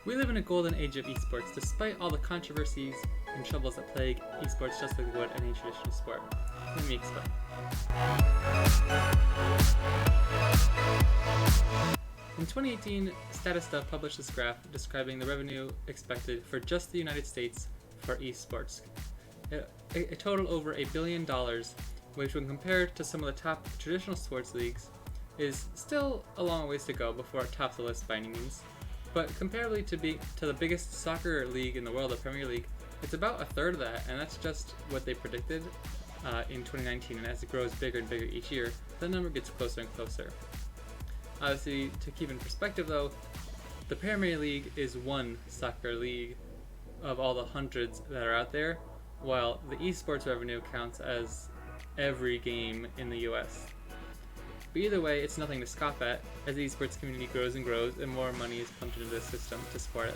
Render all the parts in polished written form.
We live in a golden age of esports, despite all the controversies and troubles that plague esports just like they would any traditional sport. Let me explain. In 2018, Statista published this graph describing the revenue expected for just the United States for esports. A total over $1 billion, which when compared to some of the top traditional sports leagues, is still a long ways to go before it tops the list by any means. But comparably to the biggest soccer league in the world, the Premier League, it's about a third of that, and that's just what they predicted in 2019. And as it grows bigger and bigger each year, that number gets closer and closer. Obviously, to keep in perspective though, the Premier League is one soccer league of all the hundreds that are out there, while the esports revenue counts as every game in the US. But either way, it's nothing to scoff at, as the esports community grows and grows and more money is pumped into the system to support it.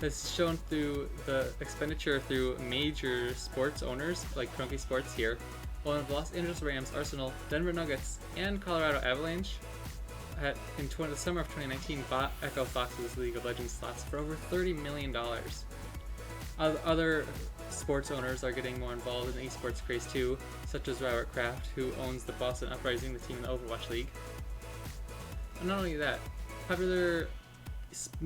This is shown through the expenditure through major sports owners like Cronky Sports here, while the Los Angeles Rams, Arsenal, Denver Nuggets, and Colorado Avalanche in the summer of 2019 bought Echo Fox's League of Legends slots for over $30 million. Other sports owners are getting more involved in the esports craze too, such as Robert Kraft, who owns the Boston Uprising, the team in the Overwatch League. And not only that, popular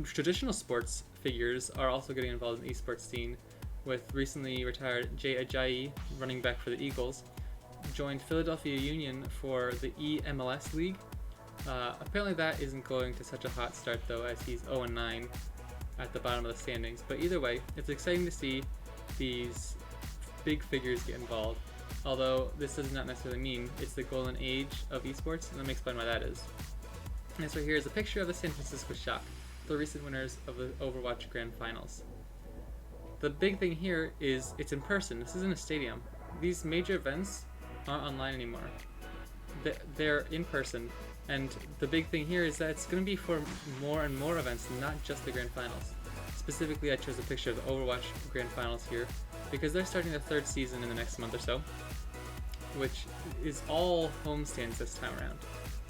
traditional sports figures are also getting involved in the esports scene, with recently retired Jay Ajayi, running back for the Eagles, joined Philadelphia Union for the EMLS League. Apparently that isn't going to such a hot start though, as he's 0-9 at the bottom of the standings. But either way, it's exciting to see these big figures get involved, although this does not necessarily mean it's the golden age of esports, and let me explain why that is. This right here is a picture of the San Francisco Shock, the recent winners of the Overwatch Grand Finals. The big thing here is it's in person. This isn't a stadium. These major events aren't online anymore. They're in person, and the big thing here is that it's going to be for more and more events, not just the Grand Finals. Specifically, I chose a picture of the Overwatch Grand Finals here because they're starting their third season in the next month or so, which is all homestands this time around.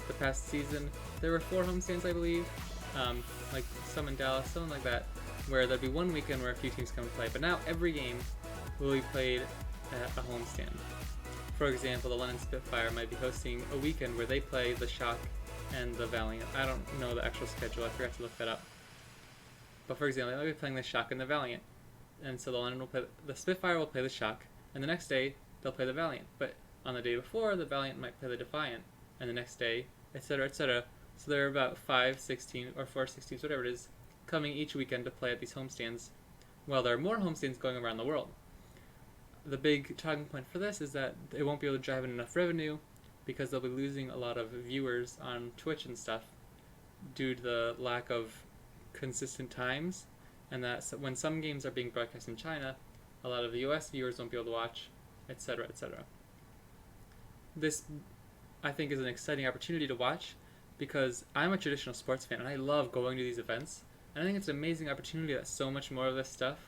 The past season, there were 4 homestands, I believe, like some in Dallas, something like that, where there'd be one weekend where a few teams come and play, but now every game will be played at a homestand. For example, the London Spitfire might be hosting a weekend where they play the Shock and the Valiant. I don't know the actual schedule, I forgot to look that up. But for example, they might be playing the Shock and the Valiant. And so the Spitfire will play the Shock, and the next day they'll play the Valiant. But on the day before, the Valiant might play the Defiant, and the next day, etc., etc. So there are about 5, 16, or 4 16s, whatever it is, coming each weekend to play at these homestands, while there are more homestands going around the world. The big talking point for this is that they won't be able to drive in enough revenue because they'll be losing a lot of viewers on Twitch and stuff due to the lack of consistent times, and that when some games are being broadcast in China, a lot of the US viewers won't be able to watch, etc., etc. This, I think, is an exciting opportunity to watch because I'm a traditional sports fan and I love going to these events, and I think it's an amazing opportunity that so much more of this stuff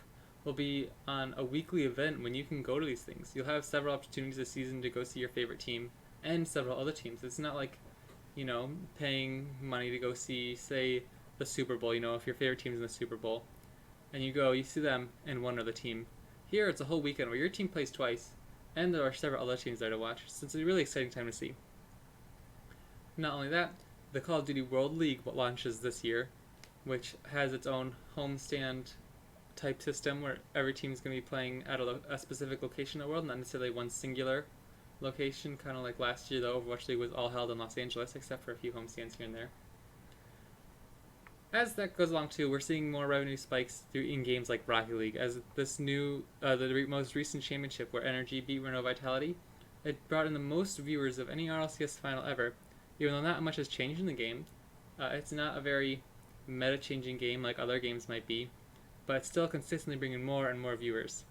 will be on a weekly event when you can go to these things. You'll have several opportunities this season to go see your favorite team and several other teams. It's not like, paying money to go see, say, the Super Bowl, if your favorite team's in the Super Bowl, and you see them and one other team. Here it's a whole weekend where your team plays twice, and there are several other teams there to watch, so it's a really exciting time to see. Not only that, the Call of Duty World League launches this year, which has its own homestand type system where every team is going to be playing at a specific location in the world, not necessarily one singular location, kind of like last year the Overwatch League was all held in Los Angeles, except for a few homestands here and there. As that goes along too, we're seeing more revenue spikes in games like Rocket League, as this new, the most recent championship where Energy beat Renault Vitality, it brought in the most viewers of any RLCS final ever, even though not much has changed in the game. It's not a very meta-changing game like other games might be, but it's still consistently bringing more and more viewers.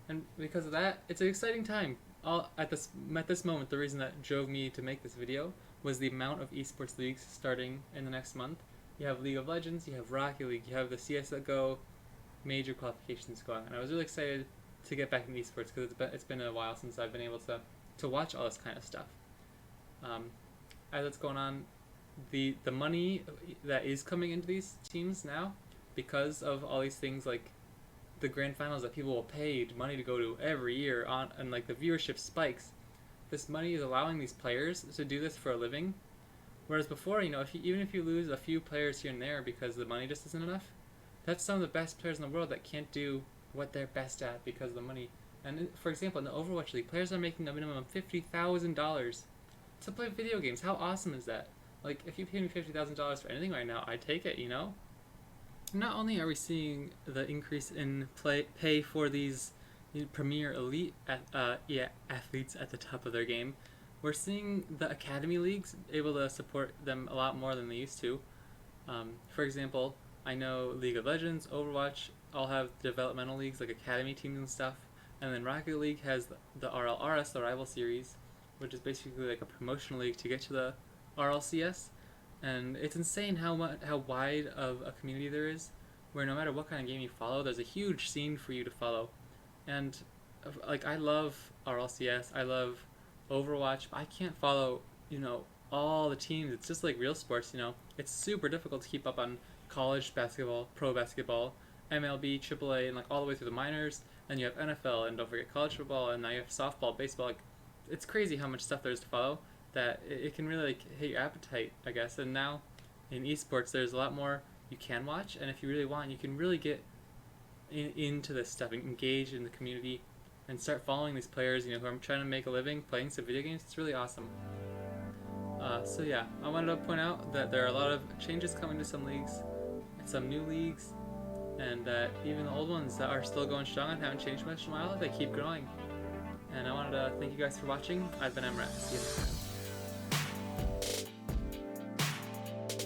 And because of that, it's an exciting time. At this moment, the reason that drove me to make this video was the amount of esports leagues starting in the next month. You have League of Legends, you have Rocket League, you have the CSGO major qualifications going, and I was really excited to get back into esports because it's been a while since I've been able to watch all this kind of stuff. As it's going on, the money that is coming into these teams now, because of all these things like the grand finals that people will pay money to go to every year on, and like the viewership spikes. This money is allowing these players to do this for a living. Whereas before, if even if you lose a few players here and there because the money just isn't enough, that's some of the best players in the world that can't do what they're best at because of the money. And for example, in the Overwatch League, players are making a minimum of $50,000 to play video games. How awesome is that? Like, if you pay me $50,000 for anything right now, I'd take it. Not only are we seeing the increase in pay for these premier elite athletes at the top of their game, we're seeing the academy leagues able to support them a lot more than they used to. For example, I know League of Legends, Overwatch all have developmental leagues like academy teams and stuff, and then Rocket League has the RLRS, the Rival Series, which is basically like a promotional league to get to the RLCS. And it's insane how wide of a community there is, where no matter what kind of game you follow, there's a huge scene for you to follow. And like, I love RLCS, I love Overwatch, but I can't follow all the teams. It's just like real sports. It's super difficult to keep up on college basketball, pro basketball, MLB, AAA, and like all the way through the minors. And you have NFL, and don't forget college football, and now you have softball, baseball. Like, it's crazy how much stuff there is to follow, that it can really like hit your appetite, I guess. And now in esports, there's a lot more you can watch, and if you really want, you can really get into this stuff and engage in the community and start following these players, who are trying to make a living playing some video games. It's really awesome. So yeah, I wanted to point out that there are a lot of changes coming to some leagues, and some new leagues, and that even the old ones that are still going strong and haven't changed much in a while, they keep growing. And I wanted to thank you guys for watching. I've been Emrat. See you next time.